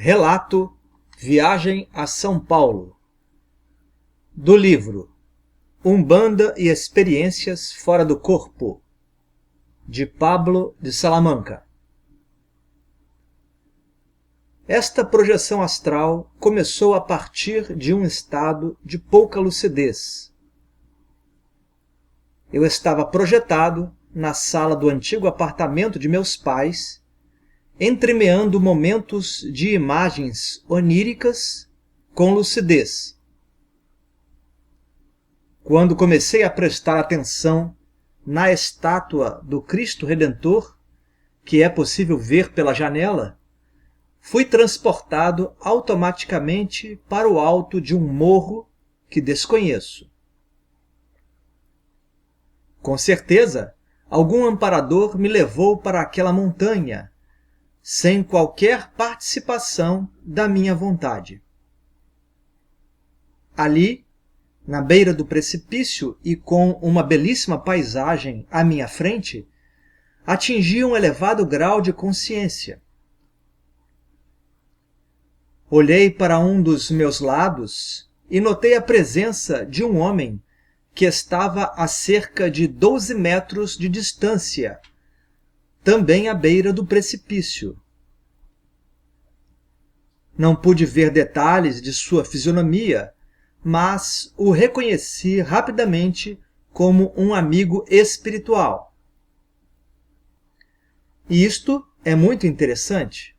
Relato Viagem a São Paulo, do livro Umbanda e Experiências Fora do Corpo, de Pablo de Salamanca. Esta projeção astral começou a partir de um estado de pouca lucidez. Eu estava projetado na sala do antigo apartamento de meus pais, entremeando momentos de imagens oníricas com lucidez. Quando comecei a prestar atenção na estátua do Cristo Redentor, que é possível ver pela janela, fui transportado automaticamente para o alto de um morro que desconheço. Com certeza, algum amparador me levou para aquela montanha, sem qualquer participação da minha vontade. Ali, na beira do precipício e com uma belíssima paisagem à minha frente, atingi um elevado grau de consciência. Olhei para um dos meus lados e notei a presença de um homem que estava a cerca de 12 metros de distância, também à beira do precipício. Não pude ver detalhes de sua fisionomia, mas o reconheci rapidamente como um amigo espiritual. E isto é muito interessante.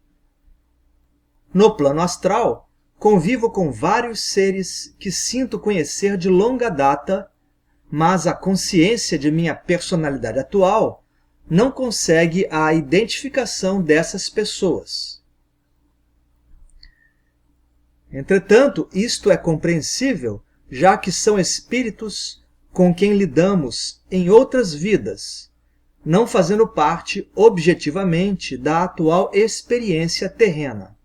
No plano astral, convivo com vários seres que sinto conhecer de longa data, mas a consciência de minha personalidade atual não consegue a identificação dessas pessoas. Entretanto, isto é compreensível, já que são espíritos com quem lidamos em outras vidas, não fazendo parte objetivamente da atual experiência terrena.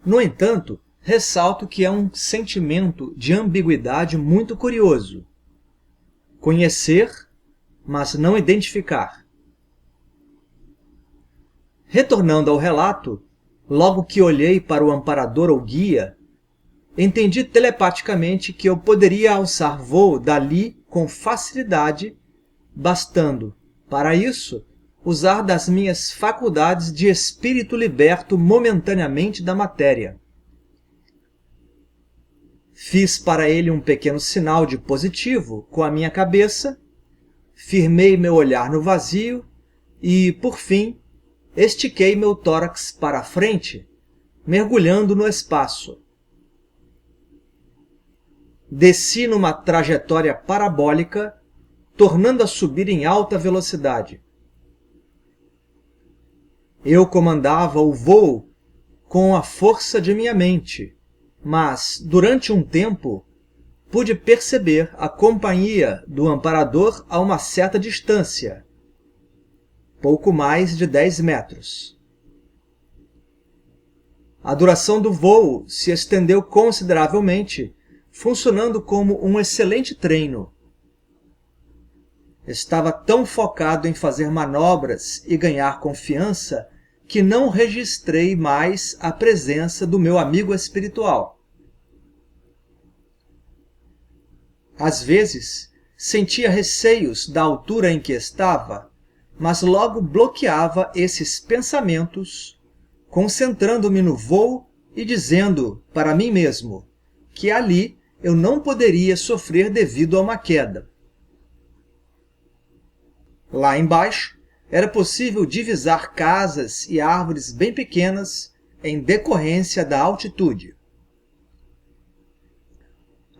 No entanto, ressalto que é um sentimento de ambiguidade muito curioso. Conhecer, mas não identificar. Retornando ao relato, logo que olhei para o amparador ou guia, entendi telepaticamente que eu poderia alçar voo dali com facilidade, bastando, para isso, usar das minhas faculdades de espírito liberto momentaneamente da matéria. Fiz para ele um pequeno sinal de positivo com a minha cabeça, firmei meu olhar no vazio e, por fim, estiquei meu tórax para a frente, mergulhando no espaço. Desci numa trajetória parabólica, tornando a subir em alta velocidade. Eu comandava o voo com a força de minha mente, mas, durante um tempo, pude perceber a companhia do amparador a uma certa distância, pouco mais de 10 metros. A duração do voo se estendeu consideravelmente, funcionando como um excelente treino. Estava tão focado em fazer manobras e ganhar confiança que não registrei mais a presença do meu amigo espiritual. Às vezes, sentia receios da altura em que estava, mas logo bloqueava esses pensamentos, concentrando-me no voo e dizendo para mim mesmo que ali eu não poderia sofrer devido a uma queda. Lá embaixo, era possível divisar casas e árvores bem pequenas em decorrência da altitude.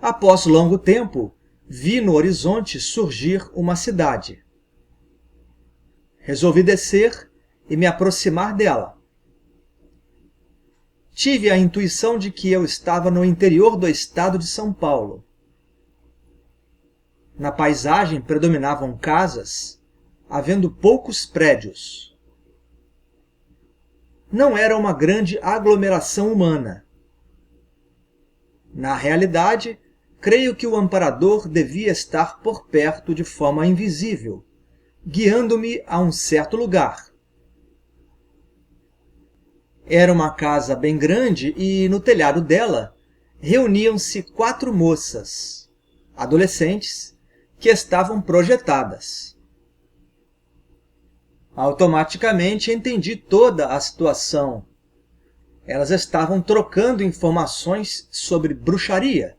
Após longo tempo, vi no horizonte surgir uma cidade. Resolvi descer e me aproximar dela. Tive a intuição de que eu estava no interior do estado de São Paulo. Na paisagem predominavam casas, havendo poucos prédios. Não era uma grande aglomeração humana. Na realidade, creio que o amparador devia estar por perto de forma invisível, guiando-me a um certo lugar. Era uma casa bem grande e, no telhado dela, reuniam-se 4 moças, adolescentes, que estavam projetadas. Automaticamente entendi toda a situação. Elas estavam trocando informações sobre bruxaria,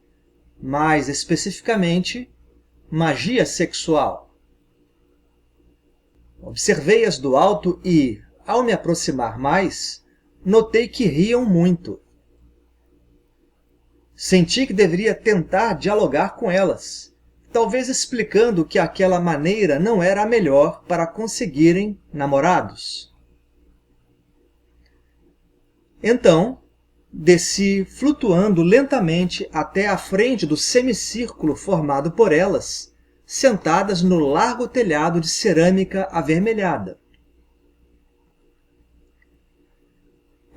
mais especificamente, magia sexual. Observei-as do alto e, ao me aproximar mais, notei que riam muito. Senti que deveria tentar dialogar com elas, talvez explicando que aquela maneira não era a melhor para conseguirem namorados. Então, desci flutuando lentamente até a frente do semicírculo formado por elas, sentadas no largo telhado de cerâmica avermelhada.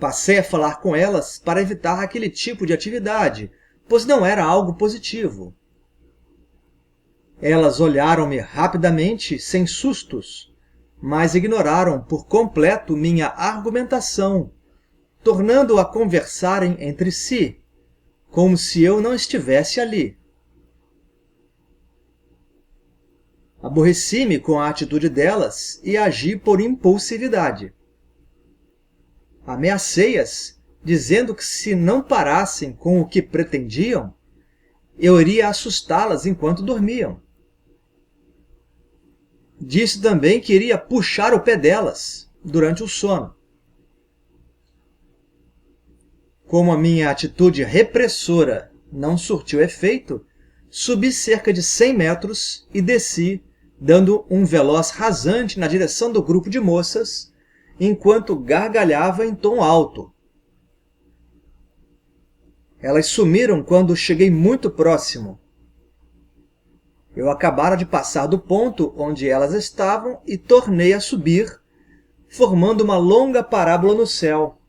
Passei a falar com elas para evitar aquele tipo de atividade, pois não era algo positivo. Elas olharam-me rapidamente, sem sustos, mas ignoraram por completo minha argumentação, tornando a conversarem entre si, como se eu não estivesse ali. Aborreci-me com a atitude delas e agi por impulsividade. Ameacei-as, dizendo que se não parassem com o que pretendiam, eu iria assustá-las enquanto dormiam. Disse também que iria puxar o pé delas durante o sono. Como a minha atitude repressora não surtiu efeito, subi cerca de 100 metros e desci, dando um veloz rasante na direção do grupo de moças, enquanto gargalhava em tom alto. Elas sumiram quando cheguei muito próximo. Eu acabara de passar do ponto onde elas estavam e tornei a subir, formando uma longa parábola no céu.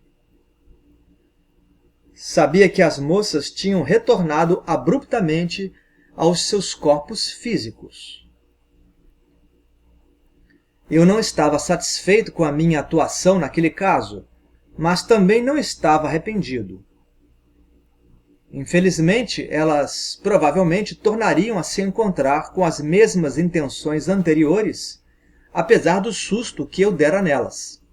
Sabia que as moças tinham retornado abruptamente aos seus corpos físicos. Eu não estava satisfeito com a minha atuação naquele caso, mas também não estava arrependido. Infelizmente, elas provavelmente tornariam a se encontrar com as mesmas intenções anteriores, apesar do susto que eu dera nelas.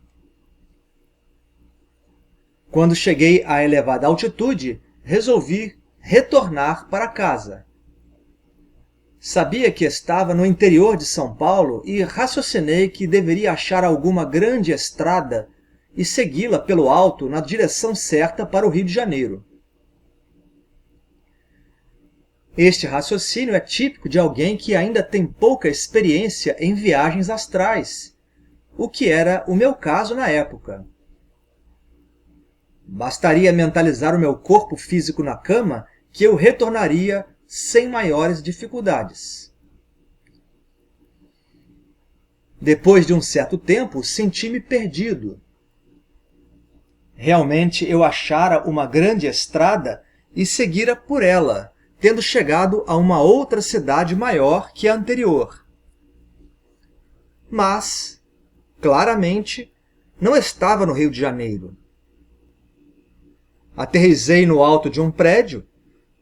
Quando cheguei a elevada altitude, resolvi retornar para casa. Sabia que estava no interior de São Paulo e raciocinei que deveria achar alguma grande estrada e segui-la pelo alto na direção certa para o Rio de Janeiro. Este raciocínio é típico de alguém que ainda tem pouca experiência em viagens astrais, o que era o meu caso na época. Bastaria mentalizar o meu corpo físico na cama que eu retornaria sem maiores dificuldades. Depois de um certo tempo, senti-me perdido. Realmente eu achara uma grande estrada e seguira por ela, tendo chegado a uma outra cidade maior que a anterior. Mas, claramente, não estava no Rio de Janeiro. Aterrissei no alto de um prédio,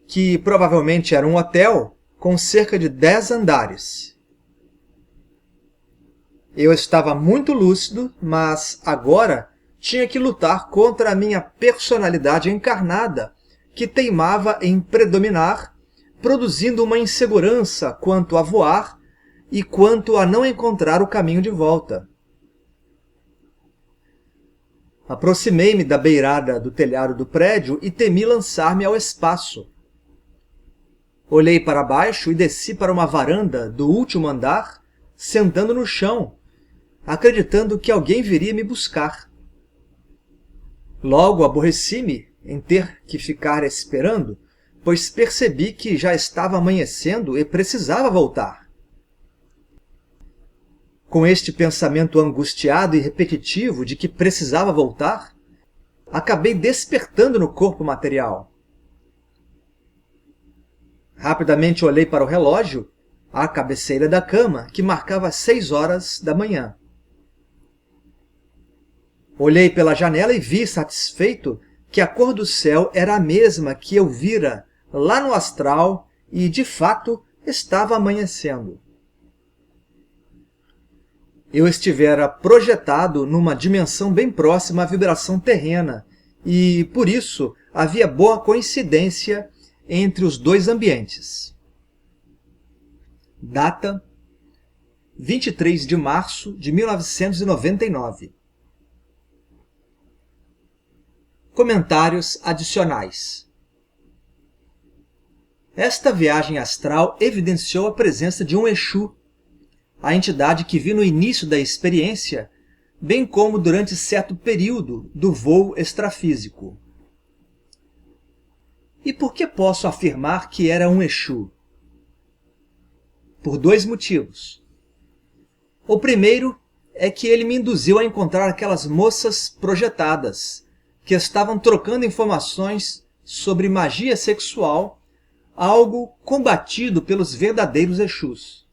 que provavelmente era um hotel, com cerca de 10 andares. Eu estava muito lúcido, mas agora tinha que lutar contra a minha personalidade encarnada, que teimava em predominar, produzindo uma insegurança quanto a voar e quanto a não encontrar o caminho de volta. Aproximei-me da beirada do telhado do prédio e temi lançar-me ao espaço. Olhei para baixo e desci para uma varanda do último andar, sentando no chão, acreditando que alguém viria me buscar. Logo aborreci-me em ter que ficar esperando, pois percebi que já estava amanhecendo e precisava voltar. Com este pensamento angustiado e repetitivo de que precisava voltar, acabei despertando no corpo material. Rapidamente olhei para o relógio, à cabeceira da cama, que marcava 6 horas da manhã. Olhei pela janela e vi, satisfeito, que a cor do céu era a mesma que eu vira lá no astral e, de fato, estava amanhecendo. Eu estivera projetado numa dimensão bem próxima à vibração terrena e, por isso, havia boa coincidência entre os dois ambientes. Data: 23 de março de 1999. Comentários adicionais. Esta viagem astral evidenciou a presença de um Exu, a entidade que vi no início da experiência, bem como durante certo período do voo extrafísico. E por que posso afirmar que era um Exu? Por dois motivos. O primeiro é que ele me induziu a encontrar aquelas moças projetadas, que estavam trocando informações sobre magia sexual, algo combatido pelos verdadeiros Exus.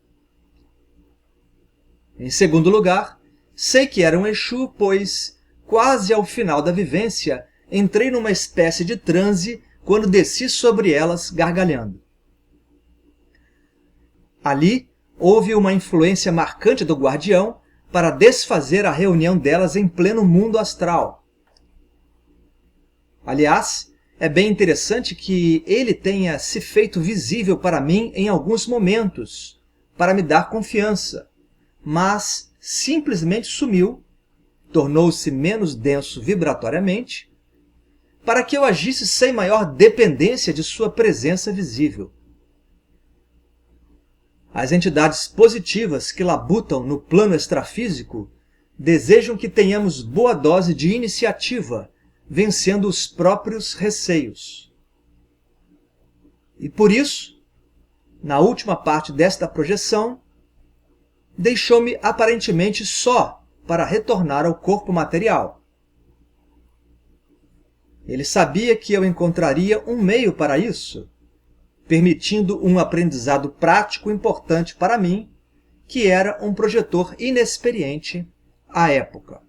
Em segundo lugar, sei que era um Exu, pois, quase ao final da vivência, entrei numa espécie de transe quando desci sobre elas gargalhando. Ali, houve uma influência marcante do guardião para desfazer a reunião delas em pleno mundo astral. Aliás, é bem interessante que ele tenha se feito visível para mim em alguns momentos, para me dar confiança, mas simplesmente sumiu, tornou-se menos denso vibratoriamente, para que eu agisse sem maior dependência de sua presença visível. As entidades positivas que labutam no plano extrafísico desejam que tenhamos boa dose de iniciativa, vencendo os próprios receios. E por isso, na última parte desta projeção, deixou-me aparentemente só para retornar ao corpo material. Ele sabia que eu encontraria um meio para isso, permitindo um aprendizado prático importante para mim, que era um projetor inexperiente à época.